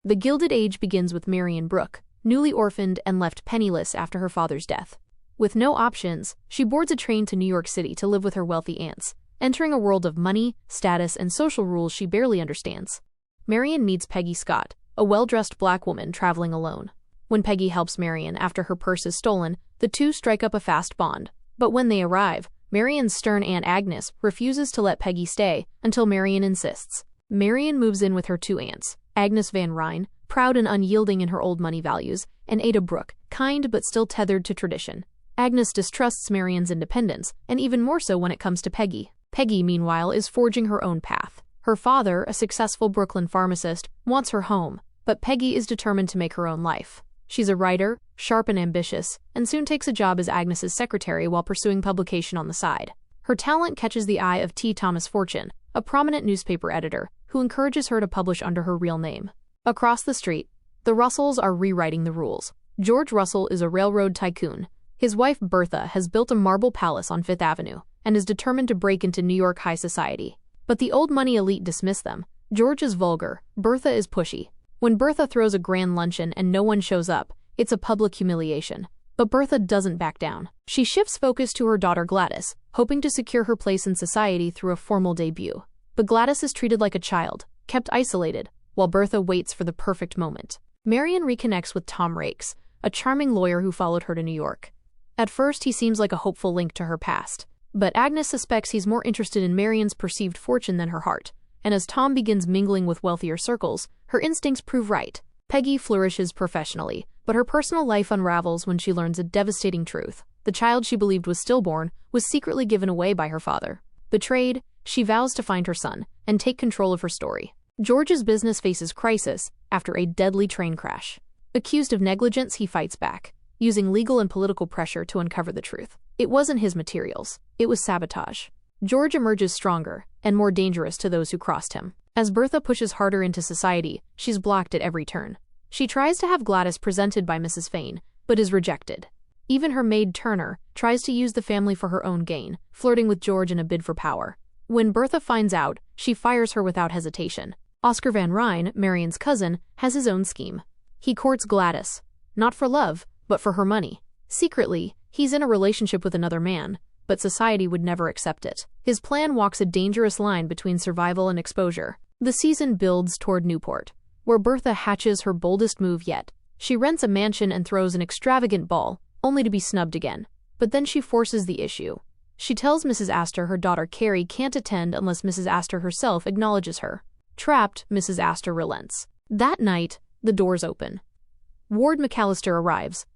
The Gilded Age begins with Marion Brooke, newly orphaned and left penniless after her father's death. With no options, she boards a train to New York City to live with her wealthy aunts, entering a world of money, status, and social rules she barely understands. Marion meets Peggy Scott, a well-dressed black woman traveling alone. When Peggy helps Marion after her purse is stolen, the two strike up a fast bond. But when they arrive, Marion's stern Aunt Agnes refuses to let Peggy stay until Marion insists. Marion moves in with her two aunts, Agnes Van Ryn, proud and unyielding in her old money values, and Ada Brooke, kind but still tethered to tradition. Agnes distrusts Marion's independence, and even more so when it comes to Peggy. Peggy, meanwhile, is forging her own path. Her father, a successful Brooklyn pharmacist, wants her home, but Peggy is determined to make her own life. She's a writer, sharp and ambitious, and soon takes a job as Agnes's secretary while pursuing publication on the side. Her talent catches the eye of T. Thomas Fortune, a prominent newspaper editor, who encourages her to publish under her real name. Across the street, the Russells are rewriting the rules. George Russell is a railroad tycoon. His wife Bertha has built a marble palace on Fifth Avenue and is determined to break into New York high society. But the old money elite dismiss them. George is vulgar, Bertha is pushy. When Bertha throws a grand luncheon and no one shows up, it's a public humiliation. But Bertha doesn't back down. She shifts focus to her daughter Gladys, hoping to secure her place in society through a formal debut. But Gladys is treated like a child, kept isolated, while Bertha waits for the perfect moment. Marion reconnects with Tom Rakes, a charming lawyer who followed her to New York. At first, he seems like a hopeful link to her past. But Agnes suspects he's more interested in Marion's perceived fortune than her heart. And as Tom begins mingling with wealthier circles, her instincts prove right. Peggy flourishes professionally, but her personal life unravels when she learns a devastating truth. The child she believed was stillborn was secretly given away by her father. Betrayed, she vows to find her son and take control of her story. George's business faces crisis after a deadly train crash. Accused of negligence, he fights back, using legal and political pressure to uncover the truth. It wasn't his materials, it was sabotage. George emerges stronger and more dangerous to those who crossed him. As Bertha pushes harder into society, she's blocked at every turn. She tries to have Gladys presented by Mrs. Fane, but is rejected. Even her maid Turner tries to use the family for her own gain, flirting with George in a bid for power. When Bertha finds out, she fires her without hesitation. Oscar Van Ryn, Marion's cousin, has his own scheme. He courts Gladys, not for love, but for her money. Secretly, he's in a relationship with another man, but society would never accept it. His plan walks a dangerous line between survival and exposure. The season builds toward Newport, where Bertha hatches her boldest move yet. She rents a mansion and throws an extravagant ball, only to be snubbed again. But then she forces the issue. She tells Mrs. Astor her daughter Carrie can't attend unless Mrs. Astor herself acknowledges her. Trapped, Mrs. Astor relents. That night, the doors open. Ward McAllister arrives.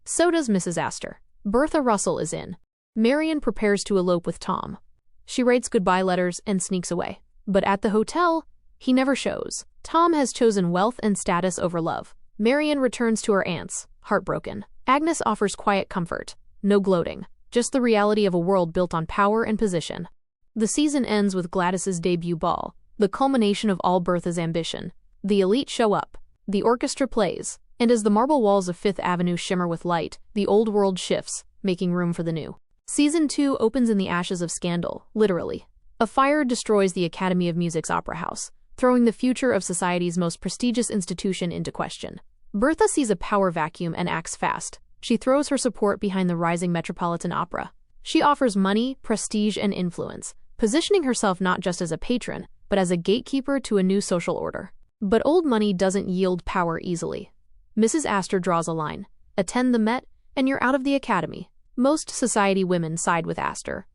So does Mrs. Astor. Bertha Russell is in. Marion prepares to elope with Tom. She writes goodbye letters and sneaks away. But at the hotel, he never shows. Tom has chosen wealth and status over love. Marion returns to her aunts, heartbroken. Agnes offers quiet comfort. No gloating, just the reality of a world built on power and position. The season ends with Gladys's debut ball, the culmination of all Bertha's ambition. The elite show up. The orchestra plays. And as the marble walls of Fifth Avenue shimmer with light, the old world shifts, making room for the new. Season 2 opens in the ashes of scandal, literally. A fire destroys the Academy of Music's Opera House, throwing the future of society's most prestigious institution into question. Bertha sees a power vacuum and acts fast. She throws her support behind the rising Metropolitan Opera. She offers money, prestige, and influence, positioning herself not just as a patron, but as a gatekeeper to a new social order. But old money doesn't yield power easily. Mrs. Astor draws a line. Attend the Met, and you're out of the Academy. Most society women side with Astor.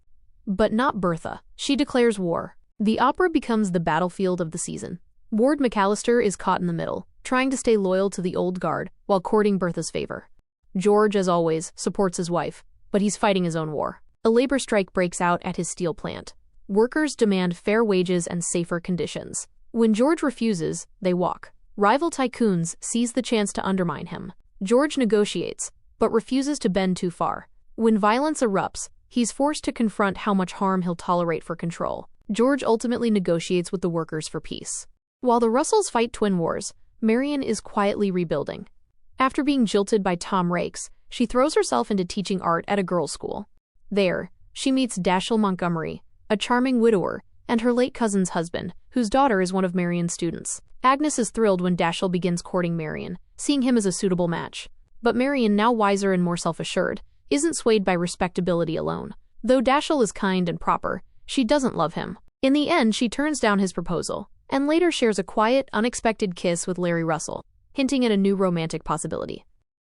But not Bertha. She declares war. The opera becomes the battlefield of the season. Ward McAllister is caught in the middle, trying to stay loyal to the old guard while courting Bertha's favor. George, as always, supports his wife, but he's fighting his own war. A labor strike breaks out at his steel plant. Workers demand fair wages and safer conditions. When George refuses, they walk. Rival tycoons seize the chance to undermine him. George negotiates, but refuses to bend too far. When violence erupts, he's forced to confront how much harm he'll tolerate for control. George ultimately negotiates with the workers for peace. While the Russells fight twin wars, Marion is quietly rebuilding. After being jilted by Tom Rakes, she throws herself into teaching art at a girls' school. There, she meets Dashiell Montgomery, a charming widower, and her late cousin's husband, whose daughter is one of Marian's students. Agnes is thrilled when Dashiell begins courting Marian, seeing him as a suitable match. But Marian, now wiser and more self-assured, isn't swayed by respectability alone. Though Dashiell is kind and proper, she doesn't love him. In the end, she turns down his proposal, and later shares a quiet, unexpected kiss with Larry Russell, hinting at a new romantic possibility.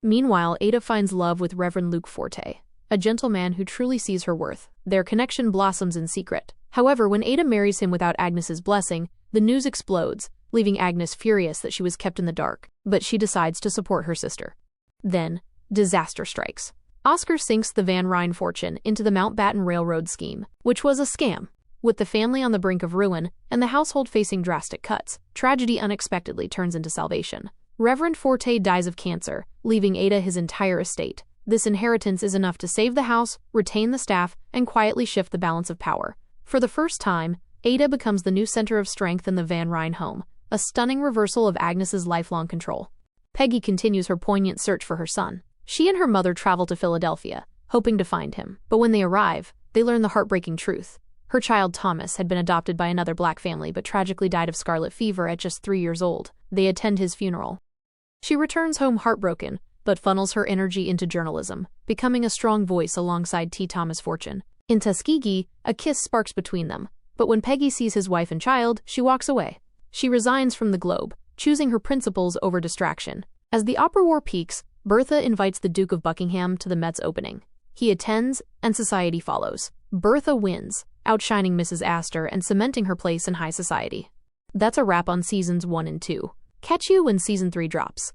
Meanwhile, Ada finds love with Reverend Luke Forte, a gentleman who truly sees her worth. Their connection blossoms in secret. However, when Ada marries him without Agnes's blessing, the news explodes, leaving Agnes furious that she was kept in the dark, but she decides to support her sister. Then, disaster strikes. Oscar sinks the Van Ryn fortune into the Mountbatten Railroad scheme, which was a scam. With the family on the brink of ruin and the household facing drastic cuts, tragedy unexpectedly turns into salvation. Reverend Forte dies of cancer, leaving Ada his entire estate. This inheritance is enough to save the house, retain the staff, and quietly shift the balance of power. For the first time, Ada becomes the new center of strength in the Van Ryn home, a stunning reversal of Agnes's lifelong control. Peggy continues her poignant search for her son. She and her mother travel to Philadelphia, hoping to find him. But when they arrive, they learn the heartbreaking truth. Her child Thomas had been adopted by another black family but tragically died of scarlet fever at just 3 years old. They attend his funeral. She returns home heartbroken, but funnels her energy into journalism, becoming a strong voice alongside T. Thomas Fortune. In Tuskegee, a kiss sparks between them, but when Peggy sees his wife and child, she walks away. She resigns from the Globe, choosing her principles over distraction. As the opera war peaks, Bertha invites the Duke of Buckingham to the Met's opening. He attends, and society follows. Bertha wins, outshining Mrs. Astor and cementing her place in high society. That's a wrap on seasons 1 and 2. Catch you when season 3 drops.